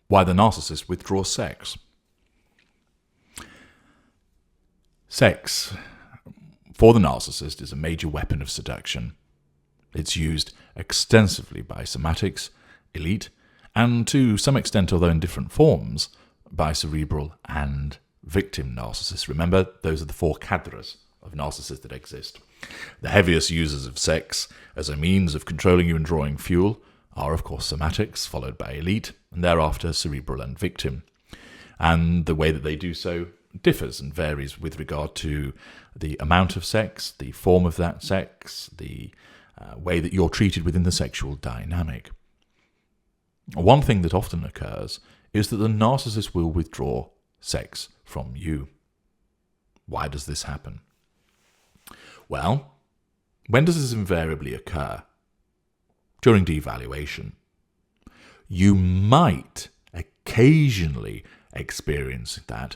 Why the narcissist withdraws sex. Sex, for the narcissist, is a major weapon of seduction. It's used extensively by somatics, elite, and to some extent, although in different forms, by cerebral and victim narcissists. Remember, those are the 4 cadres of narcissists that exist. The heaviest users of sex as a means of controlling you and drawing fuel are, of course, somatics, followed by elite, and thereafter cerebral and victim. And the way that they do so differs and varies with regard to the amount of sex, the form of that sex, the way that you're treated within the sexual dynamic. One thing that often occurs is that the narcissist will withdraw sex from you. Why does this happen? Well, when does this invariably occur? During devaluation. You might occasionally experience that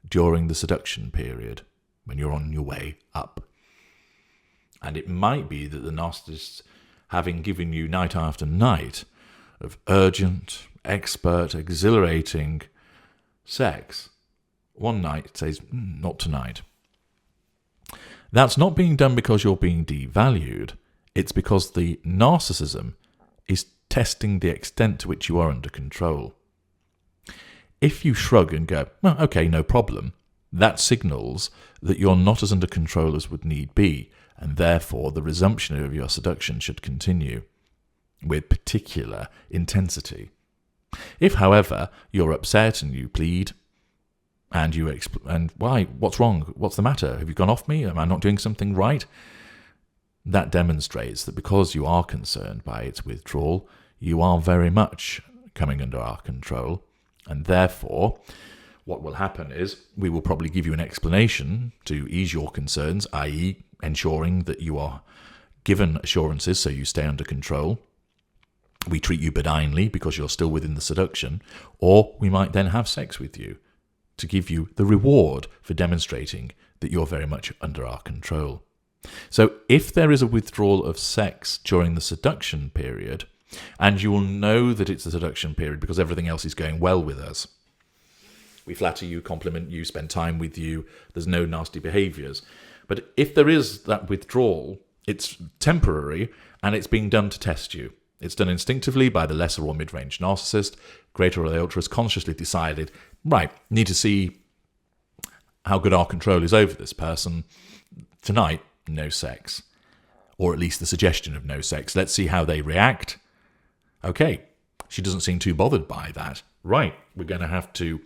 during the seduction period, when you're on your way up. And it might be that the narcissist, having given you night after night of urgent, expert, exhilarating sex, one night says, not tonight. That's not being done because you're being devalued. It's because the narcissism is testing the extent to which you are under control. If you shrug and go, well, okay, no problem, that signals that you're not as under control as would need be, and therefore the resumption of your seduction should continue with particular intensity. If, however, you're upset and you plead, and and why? What's wrong? What's the matter? Have you gone off me? Am I not doing something right? That demonstrates that because you are concerned by its withdrawal, you are very much coming under our control, and therefore what will happen is we will probably give you an explanation to ease your concerns, i.e. ensuring that you are given assurances so you stay under control. We treat you benignly because you're still within the seduction, or we might then have sex with you to give you the reward for demonstrating that you're very much under our control. So if there is a withdrawal of sex during the seduction period, and you will know that it's the seduction period because everything else is going well with us, we flatter you, compliment you, spend time with you, there's no nasty behaviours. But if there is that withdrawal, it's temporary and it's being done to test you. It's done instinctively by the lesser or mid-range narcissist. Greater or the ultra has consciously decided, right, need to see how good our control is over this person. Tonight, no sex. Or at least the suggestion of no sex. Let's see how they react. Okay, she doesn't seem too bothered by that. Right, we're going to have to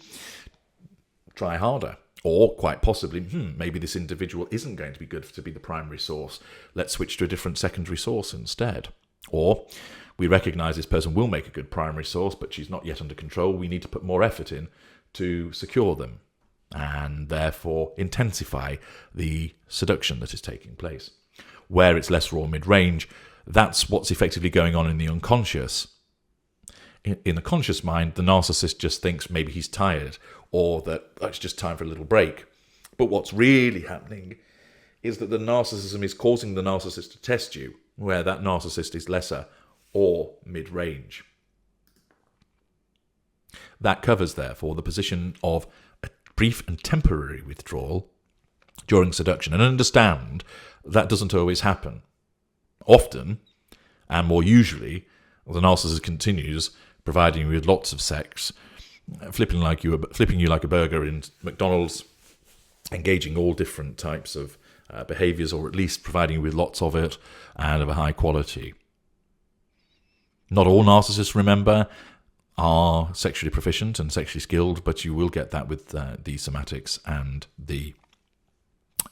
try harder. Or quite possibly, maybe this individual isn't going to be good to be the primary source. Let's switch to a different secondary source instead. Or we recognise this person will make a good primary source, but she's not yet under control. We need to put more effort in to secure them and therefore intensify the seduction that is taking place. Where it's less raw mid-range, that's what's effectively going on in the unconscious. In the conscious mind, the narcissist just thinks maybe he's tired or that it's just time for a little break. But what's really happening is that the narcissism is causing the narcissist to test you, where that narcissist is lesser or mid-range. That covers, therefore, the position of a brief and temporary withdrawal during seduction. And understand that doesn't always happen. Often, and more usually, the narcissist continues providing you with lots of sex, flipping you like a burger in McDonald's, engaging all different types of behaviours, or at least providing you with lots of it and of a high quality. Not all narcissists, remember, are sexually proficient and sexually skilled, but you will get that with the somatics and the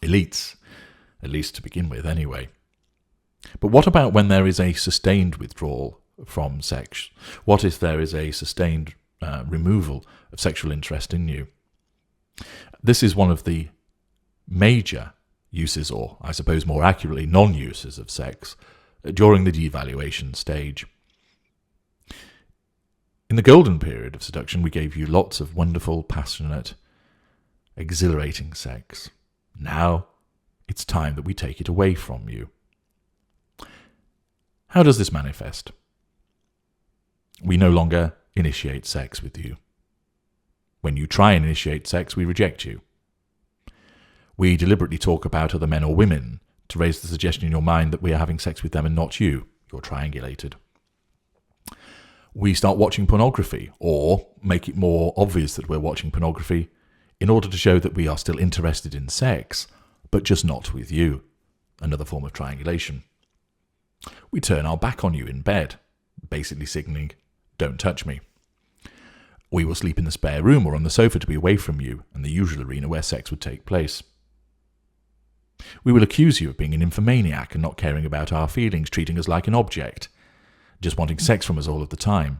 elites, at least to begin with anyway. But what about when there is a sustained withdrawal from sex? What if there is a sustained removal of sexual interest in you? This is one of the major uses, or I suppose more accurately, non-uses of sex during the devaluation stage. In the golden period of seduction, we gave you lots of wonderful, passionate, exhilarating sex. Now it's time that we take it away from you. How does this manifest? We no longer initiate sex with you. When you try and initiate sex, we reject you. We deliberately talk about other men or women to raise the suggestion in your mind that we are having sex with them and not you. You're triangulated. We start watching pornography, or make it more obvious that we're watching pornography in order to show that we are still interested in sex, but just not with you. Another form of triangulation. We turn our back on you in bed, basically signaling, don't touch me. We will sleep in the spare room or on the sofa to be away from you and the usual arena where sex would take place. We will accuse you of being an nymphomaniac and not caring about our feelings, treating us like an object, just wanting sex from us all of the time.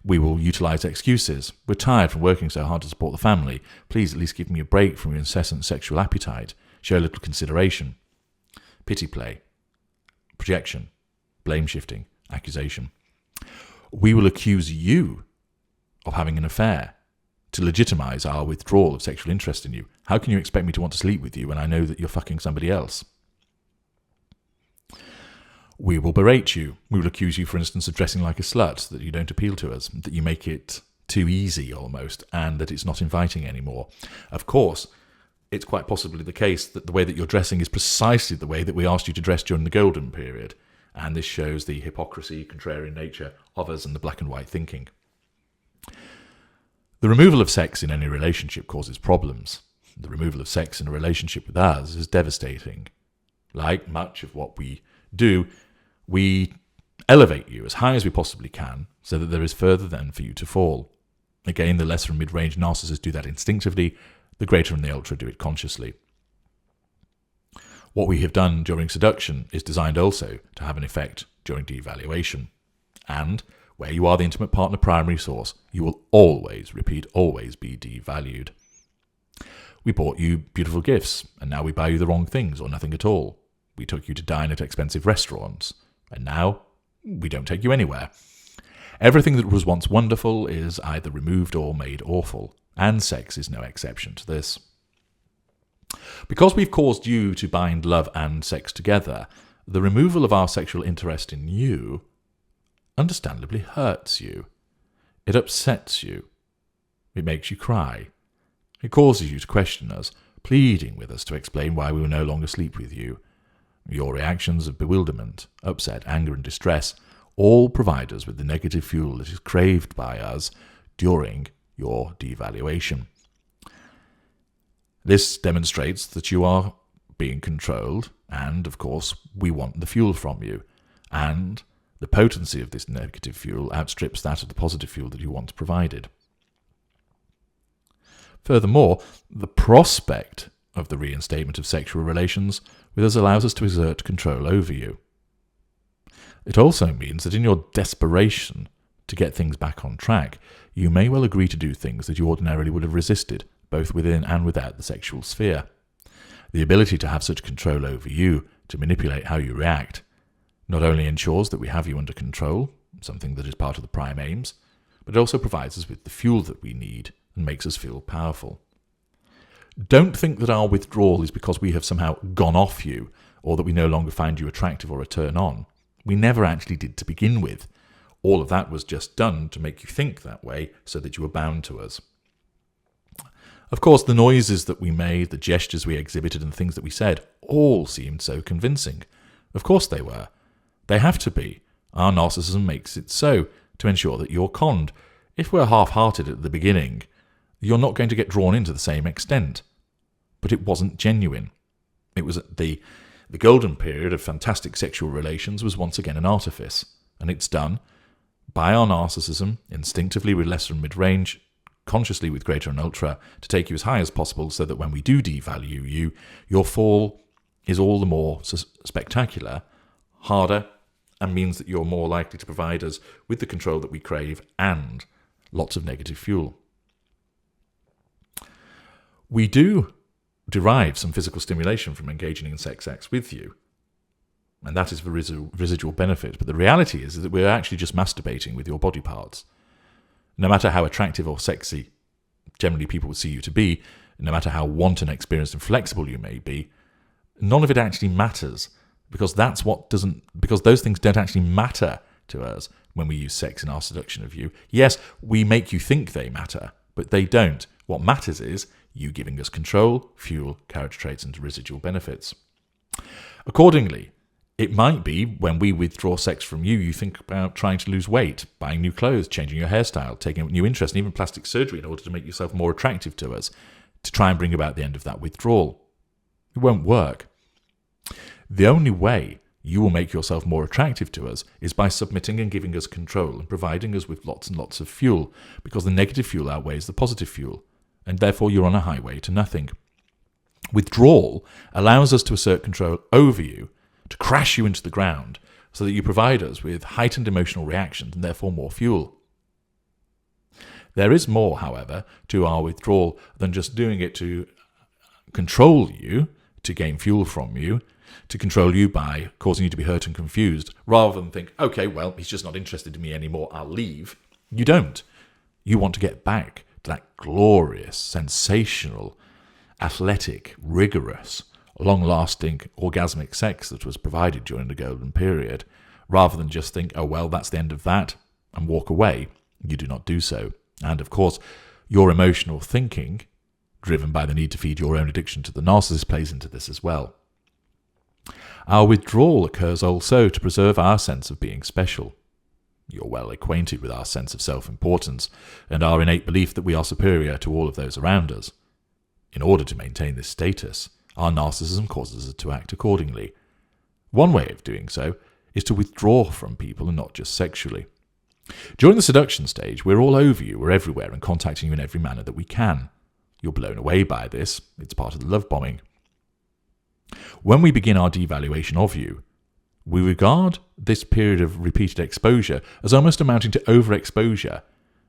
We will utilise excuses. We're tired from working so hard to support the family. Please at least give me a break from your incessant sexual appetite. Show a little consideration. Pity play. Projection. Blame shifting. Accusation. We will accuse you of having an affair to legitimise our withdrawal of sexual interest in you. How can you expect me to want to sleep with you when I know that you're fucking somebody else? We will berate you. We will accuse you, for instance, of dressing like a slut, that you don't appeal to us, that you make it too easy almost, and that it's not inviting anymore. Of course, it's quite possibly the case that the way that you're dressing is precisely the way that we asked you to dress during the golden period, and this shows the hypocrisy, contrarian nature of us and the black and white thinking. The removal of sex in any relationship causes problems. The removal of sex in a relationship with us is devastating. Like much of what we do, we elevate you as high as we possibly can so that there is further then for you to fall. Again, the lesser and mid-range narcissists do that instinctively, the greater and the ultra do it consciously. What we have done during seduction is designed also to have an effect during devaluation. And where you are the intimate partner primary source, you will always, repeat, always be devalued. We bought you beautiful gifts, and now we buy you the wrong things or nothing at all. We took you to dine at expensive restaurants, and now we don't take you anywhere. Everything that was once wonderful is either removed or made awful, and sex is no exception to this. Because we've caused you to bind love and sex together, the removal of our sexual interest in you understandably hurts you. It upsets you. It makes you cry. It causes you to question us, pleading with us to explain why we will no longer sleep with you. Your reactions of bewilderment, upset, anger and distress all provide us with the negative fuel that is craved by us during your devaluation. This demonstrates that you are being controlled, and, of course, we want the fuel from you, and the potency of this negative fuel outstrips that of the positive fuel that you want provided. Furthermore, the prospect of the reinstatement of sexual relations with us allows us to exert control over you. It also means that in your desperation to get things back on track, you may well agree to do things that you ordinarily would have resisted, both within and without the sexual sphere. The ability to have such control over you, to manipulate how you react, not only ensures that we have you under control, something that is part of the prime aims, but it also provides us with the fuel that we need and makes us feel powerful. Don't think that our withdrawal is because we have somehow gone off you, or that we no longer find you attractive or a turn on. We never actually did to begin with. All of that was just done to make you think that way so that you were bound to us. Of course, the noises that we made, the gestures we exhibited and the things that we said all seemed so convincing. Of course they were. They have to be. Our narcissism makes it so, to ensure that you're conned. If we're half-hearted at the beginning, you're not going to get drawn in to the same extent. But it wasn't genuine. It was the golden period of fantastic sexual relations was once again an artifice, and it's done by our narcissism, instinctively with lesser and mid-range, consciously with greater and ultra, to take you as high as possible so that when we do devalue you, your fall is all the more spectacular, harder, and means that you're more likely to provide us with the control that we crave and lots of negative fuel. We do derive some physical stimulation from engaging in sex acts with you, and that is for residual benefit, but the reality is that we're actually just masturbating with your body parts. No matter how attractive or sexy generally people would see you to be, no matter how wanton, experienced and flexible you may be, none of it actually matters, because those things don't actually matter to us when we use sex in our seduction of you. Yes, we make you think they matter, but they don't. What matters is you giving us control, fuel, character traits, and residual benefits. Accordingly, it might be when we withdraw sex from you, you think about trying to lose weight, buying new clothes, changing your hairstyle, taking up new interests, and even plastic surgery in order to make yourself more attractive to us, to try and bring about the end of that withdrawal. It won't work. The only way you will make yourself more attractive to us is by submitting and giving us control and providing us with lots and lots of fuel, because the negative fuel outweighs the positive fuel, and therefore you're on a highway to nothing. Withdrawal allows us to assert control over you, to crash you into the ground, so that you provide us with heightened emotional reactions and therefore more fuel. There is more, however, to our withdrawal than just doing it to control you, to gain fuel from you, to control you by causing you to be hurt and confused, rather than think, okay, well, he's just not interested in me anymore, I'll leave. You don't. You want to get back to that glorious, sensational, athletic, rigorous, long-lasting, orgasmic sex that was provided during the golden period, rather than just think, oh, well, that's the end of that, and walk away. You do not do so. And, of course, your emotional thinking, driven by the need to feed your own addiction to the narcissist, plays into this as well. Our withdrawal occurs also to preserve our sense of being special. You're well acquainted with our sense of self-importance and our innate belief that we are superior to all of those around us. In order to maintain this status, our narcissism causes us to act accordingly. One way of doing so is to withdraw from people, and not just sexually. During the seduction stage, we're all over you, we're everywhere, and contacting you in every manner that we can. You're blown away by this. It's part of the love bombing. When we begin our devaluation of you, we regard this period of repeated exposure as almost amounting to overexposure,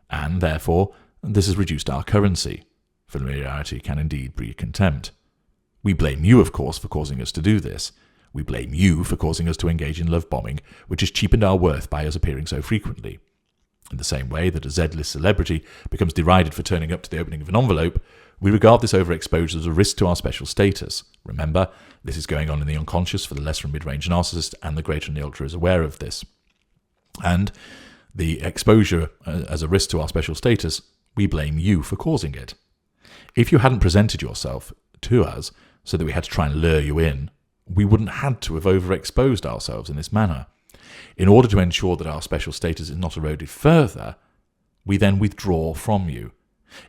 and therefore this has reduced our currency. Familiarity can indeed breed contempt. We blame you, of course, for causing us to do this. We blame you for causing us to engage in love bombing, which has cheapened our worth by us appearing so frequently. In the same way that a Z-list celebrity becomes derided for turning up to the opening of an envelope, we regard this overexposure as a risk to our special status. Remember, this is going on in the unconscious for the lesser and mid-range narcissist, and the greater and the ultra is aware of this. And the exposure as a risk to our special status, we blame you for causing it. If you hadn't presented yourself to us so that we had to try and lure you in, we wouldn't had to have overexposed ourselves in this manner. In order to ensure that our special status is not eroded further, we then withdraw from you.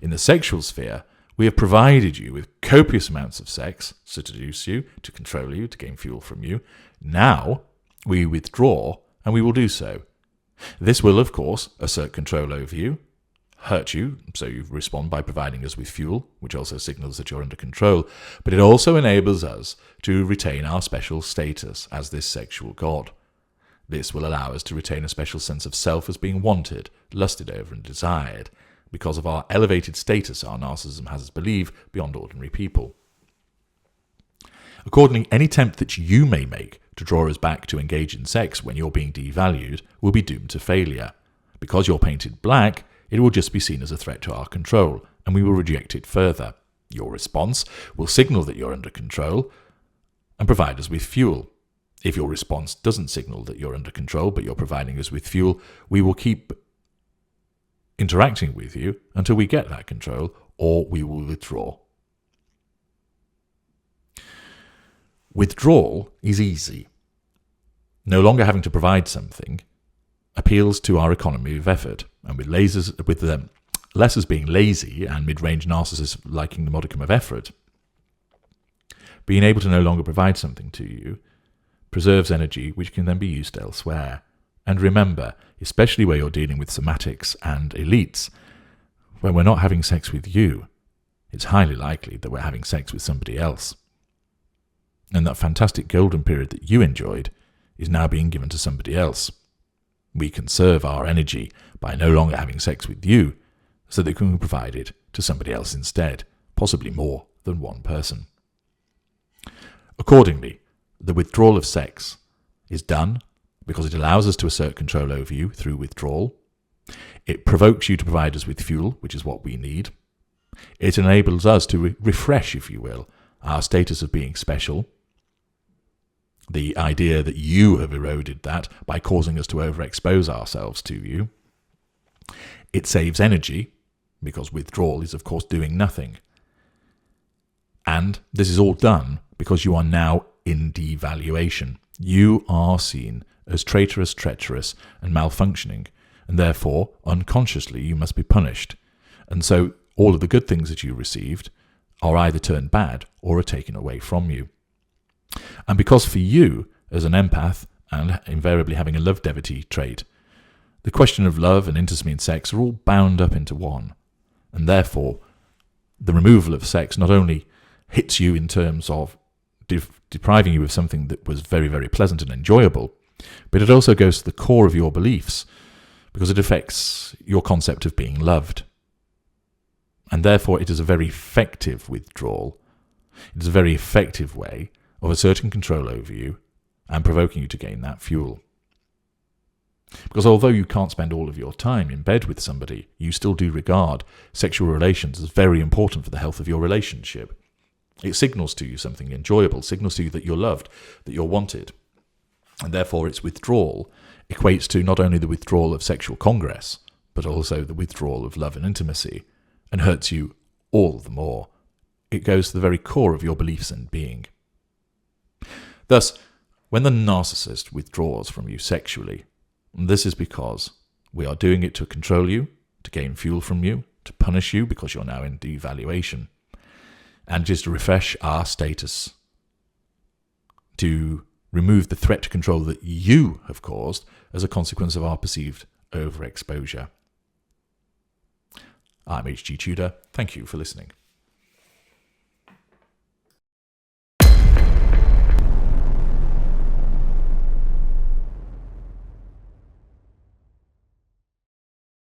In the sexual sphere, we have provided you with copious amounts of sex to seduce you, to control you, to gain fuel from you. Now, we withdraw, and we will do so. This will, of course, assert control over you, hurt you, so you respond by providing us with fuel, which also signals that you're under control, but it also enables us to retain our special status as this sexual god. This will allow us to retain a special sense of self as being wanted, lusted over, and desired, because of our elevated status our narcissism has us believe beyond ordinary people. Accordingly, any attempt that you may make to draw us back to engage in sex when you're being devalued will be doomed to failure. Because you're painted black, it will just be seen as a threat to our control, and we will reject it further. Your response will signal that you're under control and provide us with fuel. If your response doesn't signal that you're under control, but you're providing us with fuel, we will keep interacting with you until we get that control, or we will withdraw. Withdrawal is easy. No longer having to provide something appeals to our economy of effort, and with lessers being lazy and mid-range narcissists liking the modicum of effort, being able to no longer provide something to you preserves energy which can then be used elsewhere. And remember, especially where you're dealing with somatics and elites, when we're not having sex with you, it's highly likely that we're having sex with somebody else. And that fantastic golden period that you enjoyed is now being given to somebody else. We conserve our energy by no longer having sex with you, so that we can provide it to somebody else instead, possibly more than one person. Accordingly, the withdrawal of sex is done because it allows us to assert control over you through withdrawal. It provokes you to provide us with fuel, which is what we need. It enables us to refresh, if you will, our status of being special. the idea that you have eroded that by causing us to overexpose ourselves to you. It saves energy, because withdrawal is, of course, doing nothing. And this is all done because you are now in devaluation. You are seen as traitorous, treacherous, and malfunctioning, and therefore, unconsciously, you must be punished. And so all of the good things that you received are either turned bad or are taken away from you. And because for you, as an empath, and invariably having a love devotee trait, the question of love and intimacy and sex are all bound up into one. And therefore, the removal of sex not only hits you in terms of depriving you of something that was very, very pleasant and enjoyable, but it also goes to the core of your beliefs, because it affects your concept of being loved. And therefore, it is a very effective withdrawal. It is a very effective way of asserting control over you and provoking you to gain that fuel. Because although you can't spend all of your time in bed with somebody, you still do regard sexual relations as very important for the health of your relationship. It signals to you something enjoyable, signals to you that you're loved, that you're wanted. And therefore its withdrawal equates to not only the withdrawal of sexual congress, but also the withdrawal of love and intimacy, and hurts you all the more. It goes to the very core of your beliefs and being. Thus, when the narcissist withdraws from you sexually, this is because we are doing it to control you, to gain fuel from you, to punish you because you're now in devaluation, and just to refresh our status, to remove the threat to control that you have caused as a consequence of our perceived overexposure. I'm H.G. Tudor. Thank you for listening.